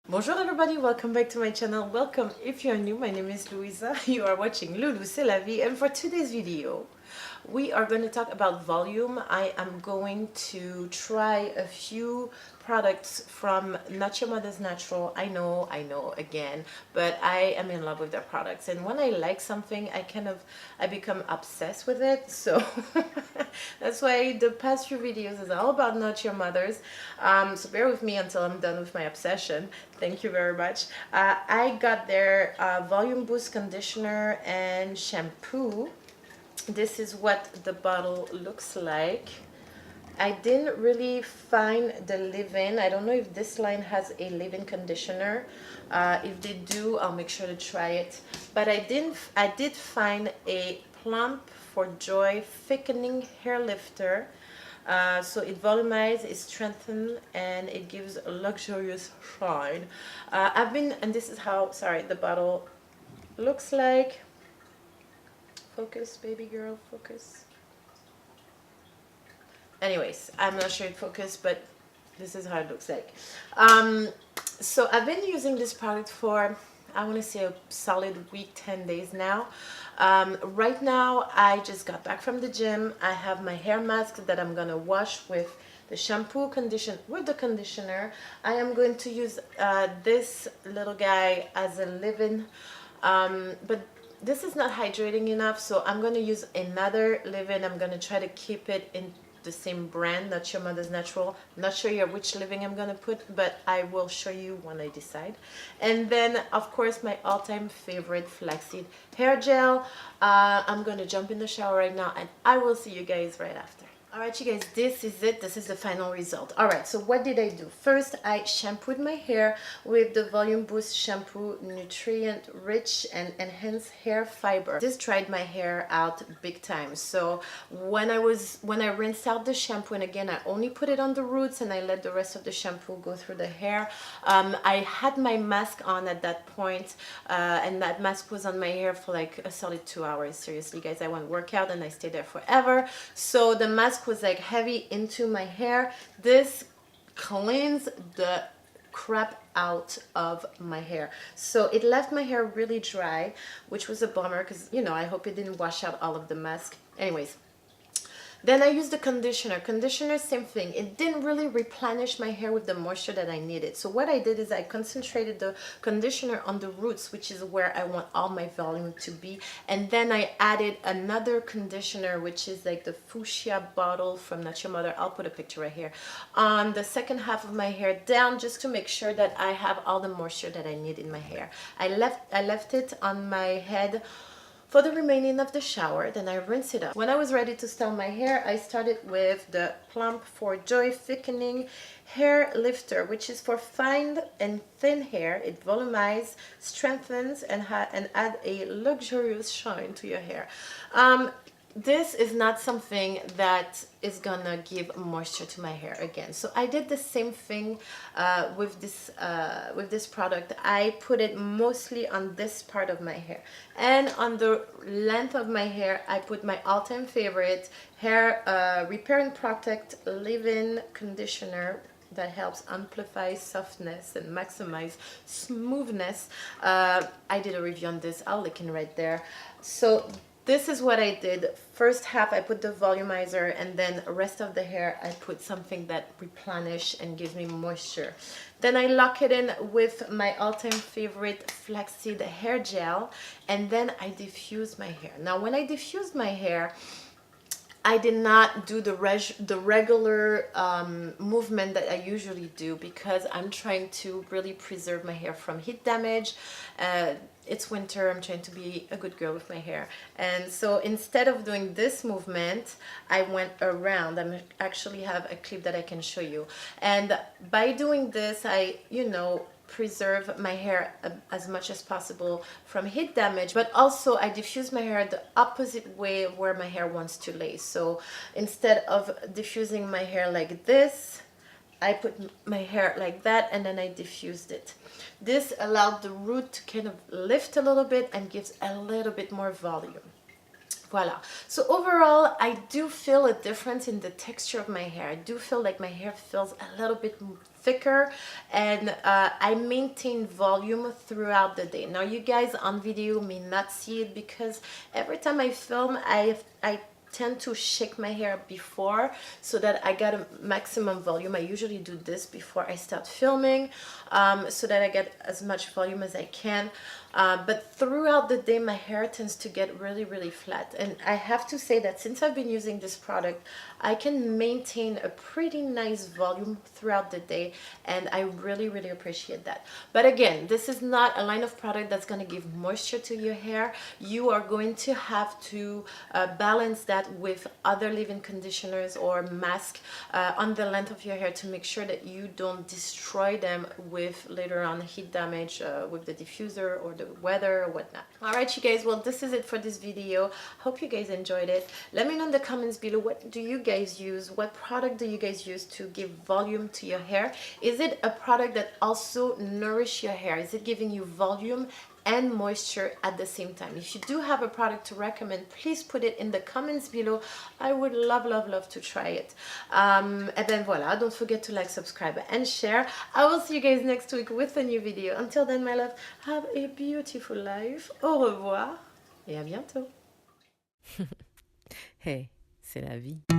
Bonjour everybody, welcome back to my channel. Welcome if you're new. My name is Louisa. You are watching Loulou C'est la vie, and for today's video we are going to talk about volume. I am going to try a few products from Not Your Mother's Natural. I know again, but I am in love with their products, and when I like something I become obsessed with it. So that's why the past few videos is all about Not Your Mother's. So bear with me until I'm done with my obsession. Thank you very much. I got their volume boost conditioner and shampoo. This is what the bottle looks like. I didn't really find the leave-in. I don't know if this line has a leave-in conditioner. If they do, I'll make sure to try it. But I did find a Plump for Joy thickening hair lifter. So it volumizes, it strengthens, and it gives a luxurious shine. And this is how, sorry, the bottle looks like. Focus, baby girl, focus. Anyways, I'm not sure it focused, but this is how it looks like. So I've been using this product for, I want to say, a solid week, 10 days now. Right now, I just got back from the gym. I have my hair mask that I'm going to wash with the shampoo with the conditioner. I am going to use this little guy as a leave-in, but this is not hydrating enough, so I'm going to use another leave-in. I'm going to try to keep it in the same brand, Not Your Mother's Natural. Not sure yet which leave-in I'm going to put, but I will show you when I decide. And then, of course, my all-time favorite flaxseed hair gel. I'm going to jump in the shower right now, and I will see you guys right after. Alright, you guys, this is it. This is the final result. Alright, so what did I do? First, I shampooed my hair with the Volume Boost Shampoo, nutrient rich and enhanced hair fiber. This dried my hair out big time. So when I rinsed out the shampoo, and again, I only put it on the roots and I let the rest of the shampoo go through the hair. I had my mask on at that point, and that mask was on my hair for like a solid 2 hours. Seriously, guys, I went workout and I stayed there forever. So the mask was like heavy into my hair. This cleansed the crap out of my hair, so it left my hair really dry, which was a bummer because, you know, I hope it didn't wash out all of the mask. Anyways, then I used the conditioner, same thing. It didn't really replenish my hair with the moisture that I needed. So what I did is I concentrated the conditioner on the roots, which is where I want all my volume to be. And then I added another conditioner, which is like the fuchsia bottle from Not Your Mother. I'll put a picture right here. On the second half of my hair down, just to make sure that I have all the moisture that I need in my hair. I left it on my head for the remaining of the shower, then I rinse it up. When I was ready to style my hair, I started with the Plump for Joy Thickening Hair Lifter, which is for fine and thin hair. It volumizes, strengthens, and add a luxurious shine to your hair. This is not something that is gonna give moisture to my hair again. So I did the same thing with this product. I put it mostly on this part of my hair, and on the length of my hair I put my all-time favorite hair repair and protect leave-in conditioner that helps amplify softness and maximize smoothness. I did a review on this. I'll link it right there. So this is what I did. First half I put the volumizer, and then the rest of the hair I put something that replenish and gives me moisture. Then I lock it in with my all-time favorite flaxseed hair gel, and then I diffuse my hair. Now when I diffused my hair, I did not do the regular movement that I usually do, because I'm trying to really preserve my hair from heat damage. It's winter, I'm trying to be a good girl with my hair. And so instead of doing this movement, I went around. I actually have a clip that I can show you. And by doing this, I, you know, preserve my hair as much as possible from heat damage, but also I diffuse my hair the opposite way where my hair wants to lay. So instead of diffusing my hair like this, I put my hair like that, and then I diffused it. This allowed the root to kind of lift a little bit and gives a little bit more volume. Voila. So overall, I do feel a difference in the texture of my hair. I do feel like my hair feels a little bit thicker, and I maintain volume throughout the day. Now you guys on video may not see it because every time I film I tend to shake my hair before so that I get a maximum volume. I usually do this before I start filming, so that I get as much volume as I can. But throughout the day my hair tends to get really flat, and I have to say that since I've been using this product I can maintain a pretty nice volume throughout the day, and I really appreciate that. But again, this is not a line of product that's going to give moisture to your hair. You are going to have to balance that with other leave-in conditioners or mask on the length of your hair to make sure that you don't destroy them with later on heat damage with the diffuser or the weather or whatnot. All right, you guys, well, this is it for this video. Hope you guys enjoyed it. Let me know in the comments below, what do you guys use? What product do you guys use to give volume to your hair? Is it a product that also nourish your hair? Is it giving you volume and moisture at the same time? If you do have a product to recommend, please put it in the comments below. I would love to try it. And then voila, don't forget to like, subscribe and share. I will see you guys next week with a new video. Until then, my love, have a beautiful life. Au revoir et à bientôt. Hey, c'est la vie.